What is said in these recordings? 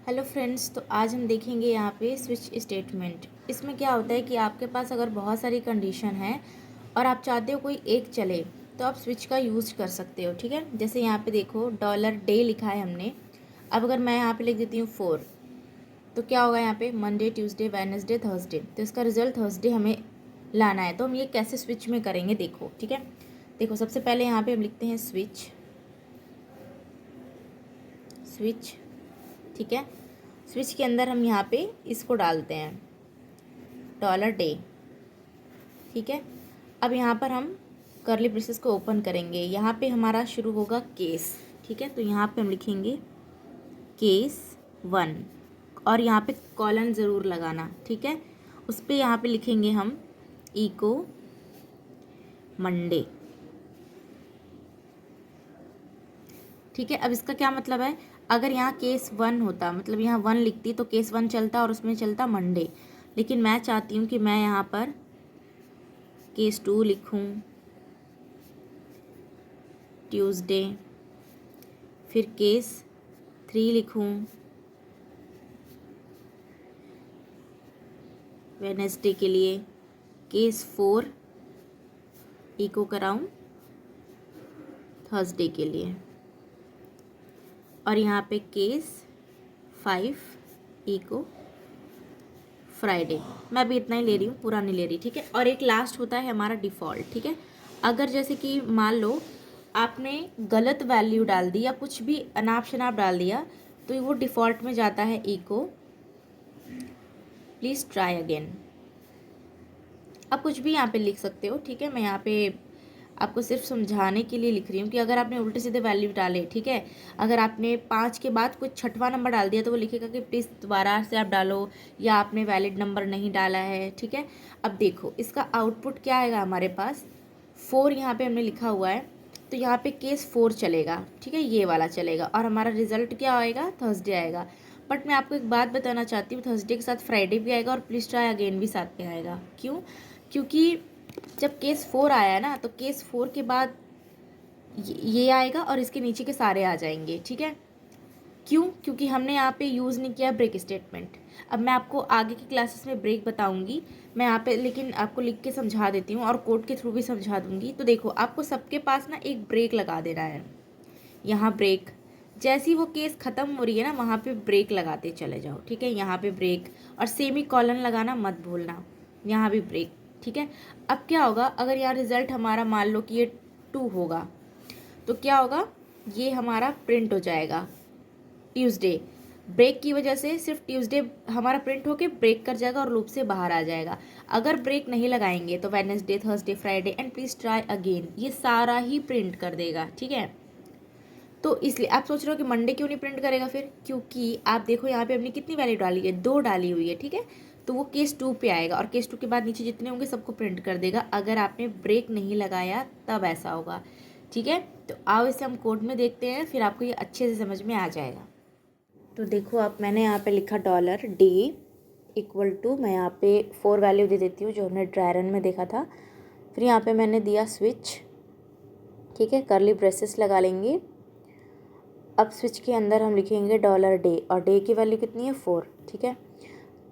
Hello friends, तो आज हम देखेंगे यहाँ पे स्विच स्टेटमेंट। इसमें क्या होता है कि आपके पास अगर बहुत सारी कंडीशन है और आप चाहते हो कोई एक चले तो आप स्विच का यूज़ कर सकते हो। ठीक है, जैसे यहाँ पे देखो $डे लिखा है हमने। अब अगर मैं यहाँ पे लिख देती हूँ 4, तो क्या होगा यहाँ पे मंडे, ट्यूसडे, वेडनेसडे, थर्सडे। तो इसका रिजल्ट थर्सडे हमें लाना है। तो हम ये कैसे स्विच में करेंगे देखो। ठीक है, देखो सबसे पहले यहाँ पे हम लिखते हैं स्विच। ठीक है, स्विच के अंदर हम यहाँ पे इसको डालते हैं $डे। ठीक है, अब यहाँ पर हम करली ब्रेसेस को ओपन करेंगे। यहाँ पे हमारा शुरू होगा केस। ठीक है, तो यहाँ पे हम लिखेंगे केस 1 और यहाँ पे कॉलन ज़रूर लगाना। ठीक है, उस पर यहाँ पे लिखेंगे हम इको मंडे। ठीक है, अब इसका क्या मतलब है, अगर यहाँ केस 1 होता, मतलब यहाँ 1 लिखती तो केस 1 चलता और उसमें चलता मंडे, लेकिन मैं चाहती हूँ कि मैं यहाँ पर केस 2 लिखूँ, ट्यूसडे, फिर केस 3 लिखूँ, वेडनेसडे के लिए, केस 4 इको कराऊँ थर्सडे के लिए, और यहाँ पे केस 5 इको फ्राइडे। मैं अभी इतना ही ले रही हूँ, पूरा नहीं ले रही। ठीक है, और एक लास्ट होता है हमारा डिफ़ॉल्ट। ठीक है, अगर जैसे कि मान लो आपने गलत वैल्यू डाल दी या कुछ भी अनाप शनाप डाल दिया तो वो डिफ़ॉल्ट में जाता है इको प्लीज़ ट्राई अगेन। आप कुछ भी यहाँ पे लिख सकते हो। ठीक है, मैं यहाँ पे आपको सिर्फ समझाने के लिए लिख रही हूँ कि अगर आपने उल्टे सीधे वैल्यू डाले, ठीक है, अगर आपने 5 के बाद कुछ छठवां नंबर डाल दिया तो वो लिखेगा कि प्लीज़ दोबारा से आप डालो या आपने वैलिड नंबर नहीं डाला है। ठीक है, अब देखो इसका आउटपुट क्या आएगा हमारे पास। 4 यहाँ पे हमने लिखा हुआ है तो यहाँ पे केस 4 चलेगा। ठीक है, ये वाला चलेगा और हमारा रिजल्ट क्या आएगा, थर्सडे आएगा। बट मैं आपको एक बात बताना चाहती हूँ, थर्सडे के साथ फ्राइडे भी आएगा और प्लीज़ ट्राई अगेन भी साथ में आएगा। क्यों? क्योंकि जब केस 4 आया ना तो केस 4 के बाद ये आएगा और इसके नीचे के सारे आ जाएंगे। ठीक है, क्यों? क्योंकि हमने यहाँ पे यूज़ नहीं किया ब्रेक स्टेटमेंट। अब मैं आपको आगे की क्लासेस में ब्रेक बताऊंगी, मैं यहाँ पे लेकिन आपको लिख के समझा देती हूँ और कोड के थ्रू भी समझा दूंगी। तो देखो आपको सबके पास ना एक ब्रेक लगा देना है। यहाँ ब्रेक, जैसी वो केस ख़त्म हो रही है ना वहाँ पे ब्रेक लगाते चले जाओ। ठीक है, यहाँ पे ब्रेक और सेमी कॉलन लगाना मत भूलना, यहाँ भी ब्रेक। ठीक है, अब क्या होगा अगर यहाँ रिज़ल्ट हमारा मान लो कि ये 2 होगा तो क्या होगा, ये हमारा प्रिंट हो जाएगा ट्यूसडे। ब्रेक की वजह से सिर्फ ट्यूसडे हमारा प्रिंट होके ब्रेक कर जाएगा और लूप से बाहर आ जाएगा। अगर ब्रेक नहीं लगाएंगे तो Wednesday, Thursday, Friday and please try again ये सारा ही प्रिंट कर देगा। ठीक है, तो इसलिए आप सोच रहे हो कि मंडे क्यों नहीं प्रिंट करेगा फिर, क्योंकि आप देखो यहाँ पे हमने कितनी वैल्यू डाली है, 2 डाली हुई है। ठीक है, तो वो केस 2 पे आएगा और केस 2 के बाद नीचे जितने होंगे सबको प्रिंट कर देगा। अगर आपने ब्रेक नहीं लगाया तब ऐसा होगा। ठीक है, तो आओ इसे हम कोड में देखते हैं, फिर आपको ये अच्छे से समझ में आ जाएगा। तो देखो आप, मैंने यहाँ पे लिखा $डे इक्वल टू, मैं यहाँ पे 4 वैल्यू दे देती हूँ जो हमने ड्राई रन में देखा था। फिर यहाँ पे मैंने दिया स्विच। ठीक है, करली ब्रेसेस लगा लेंगे। अब स्विच के अंदर हम लिखेंगे $डे और डे की वैल्यू कितनी है 4। ठीक है,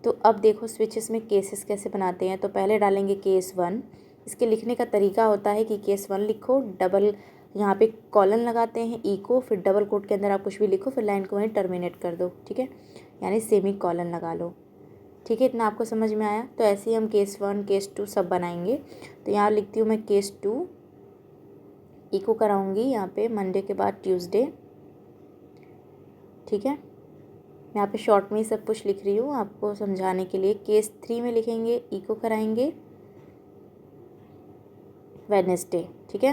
तो अब देखो स्विचेस में केसेस कैसे बनाते हैं। तो पहले डालेंगे केस 1। इसके लिखने का तरीका होता है कि केस 1 लिखो, डबल यहाँ पे कॉलन लगाते हैं इको, फिर डबल कोट के अंदर आप कुछ भी लिखो, फिर लाइन को वहीं टर्मिनेट कर दो। ठीक है, यानी सेमी कॉलन लगा लो। ठीक है, इतना आपको समझ में आया। तो ऐसे ही हम केस 1 केस 2 सब बनाएंगे। तो यहाँ लिखती हूँ मैं केस 2 इको कराऊँगी यहाँ पे मंडे के बाद ट्यूसडे। ठीक है, मैं यहाँ पे शॉर्ट में ही सब कुछ लिख रही हूँ आपको समझाने के लिए। केस 3 में लिखेंगे इको कराएंगे वेडनेसडे। ठीक है,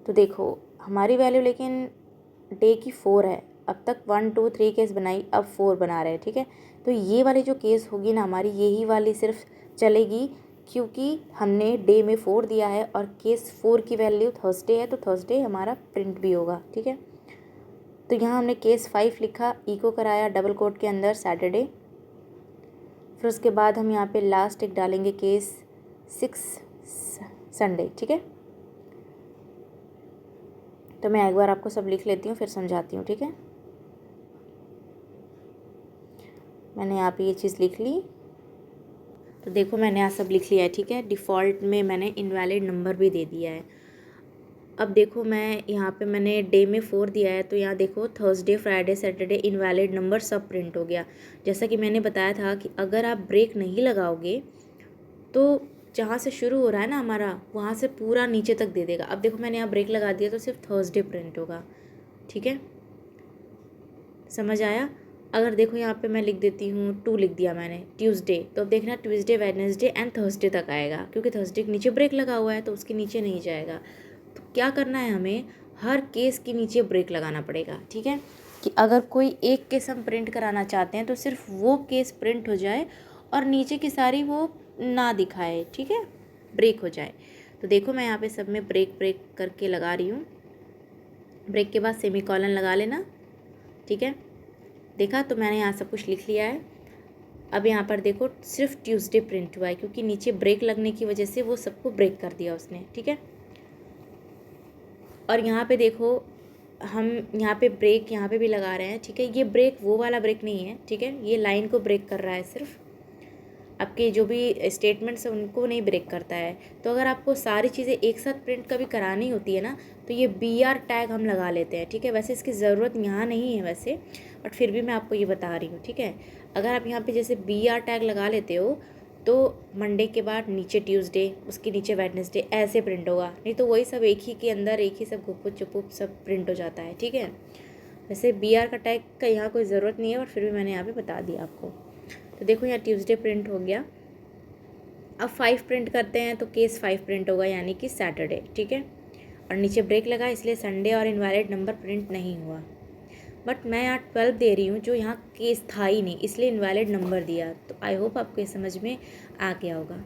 तो देखो हमारी वैल्यू लेकिन डे की 4 है। अब तक 1 2 3 केस बनाई, अब 4 बना रहे हैं। ठीक है, तो ये वाली जो केस होगी ना हमारी, यही वाली सिर्फ चलेगी क्योंकि हमने डे में 4 दिया है और केस 4 की वैल्यू थर्सडे है, तो थर्सडे हमारा प्रिंट भी होगा। ठीक है, तो यहाँ हमने केस 5 लिखा, इको कराया डबल कोट के अंदर सैटरडे। फिर उसके बाद हम यहाँ पे लास्ट एक डालेंगे केस 6 संडे। ठीक है, तो मैं एक बार आपको सब लिख लेती हूँ फिर समझाती हूँ। ठीक है, मैंने यहाँ पे ये चीज़ लिख ली। तो देखो मैंने यहाँ सब लिख लिया है, ठीक है। डिफ़ॉल्ट में मैंने इनवैलिड नंबर भी दे दिया है। अब देखो मैं यहाँ पे मैंने डे में 4 दिया है, तो यहाँ देखो Thursday, Friday, Saturday invalid number सब प्रिंट हो गया। जैसा कि मैंने बताया था कि अगर आप ब्रेक नहीं लगाओगे तो जहाँ से शुरू हो रहा है ना हमारा, वहाँ से पूरा नीचे तक दे देगा। अब देखो मैंने यहाँ ब्रेक लगा दिया तो सिर्फ थर्सडे प्रिंट होगा, ठीक है, समझ आया। अगर देखो यहाँ पे मैं लिख देती हूँ 2 लिख दिया मैंने ट्यूसडे, तो अब देखना ट्यूसडे, वेडनेसडे एंड थर्सडे तक आएगा, क्योंकि थर्सडे के नीचे ब्रेक लगा हुआ है तो उसके नीचे नहीं जाएगा। तो क्या करना है, हमें हर केस के नीचे ब्रेक लगाना पड़ेगा, ठीक है, कि अगर कोई एक केस हम प्रिंट कराना चाहते हैं तो सिर्फ वो केस प्रिंट हो जाए और नीचे की सारी वो ना दिखाए, ठीक है, ब्रेक हो जाए। तो देखो मैं यहाँ पे सब में ब्रेक ब्रेक करके लगा रही हूँ। ब्रेक के बाद सेमीकोलन लगा लेना, ठीक है। देखा, तो मैंने यहाँ सब कुछ लिख लिया है। अब यहाँ पर देखो सिर्फ ट्यूसडे प्रिंट हुआ है, क्योंकि नीचे ब्रेक लगने की वजह से वो सबको ब्रेक कर दिया उसने, ठीक है। और यहाँ पे देखो हम यहाँ पे ब्रेक यहाँ पे भी लगा रहे हैं, ठीक है। ये ब्रेक वो वाला ब्रेक नहीं है, ठीक है, ये लाइन को ब्रेक कर रहा है सिर्फ, आपके जो भी स्टेटमेंट्स हैं उनको नहीं ब्रेक करता है। तो अगर आपको सारी चीज़ें एक साथ प्रिंट कभी करानी होती है ना, तो ये BR टैग हम लगा लेते हैं, ठीक है। वैसे इसकी ज़रूरत यहाँ नहीं है वैसे, बट फिर भी मैं आपको ये बता रही हूँ, ठीक है। अगर आप यहाँ पे जैसे BR टैग लगा लेते हो तो मंडे के बाद नीचे ट्यूसडे, उसके नीचे वेडनेसडे, ऐसे प्रिंट होगा। नहीं तो वही सब एक ही के अंदर एक ही सब गुप्पुप चुपुप सब प्रिंट हो जाता है, ठीक है। वैसे BR का टैग का यहाँ कोई ज़रूरत नहीं है, बट फिर भी मैंने यहाँ पे बता दिया आपको। तो देखो यहाँ ट्यूसडे प्रिंट हो गया। अब 5 प्रिंट करते हैं तो केस 5 प्रिंट होगा, यानी कि सैटरडे, ठीक है। और नीचे ब्रेक लगा इसलिए संडे और इनवैलिड नंबर प्रिंट नहीं हुआ। बट मैं यहाँ 12 दे रही हूँ, जो यहाँ केस था ही नहीं, इसलिए इनवैलिड नंबर दिया। तो आई होप आपको ये समझ में आ गया होगा।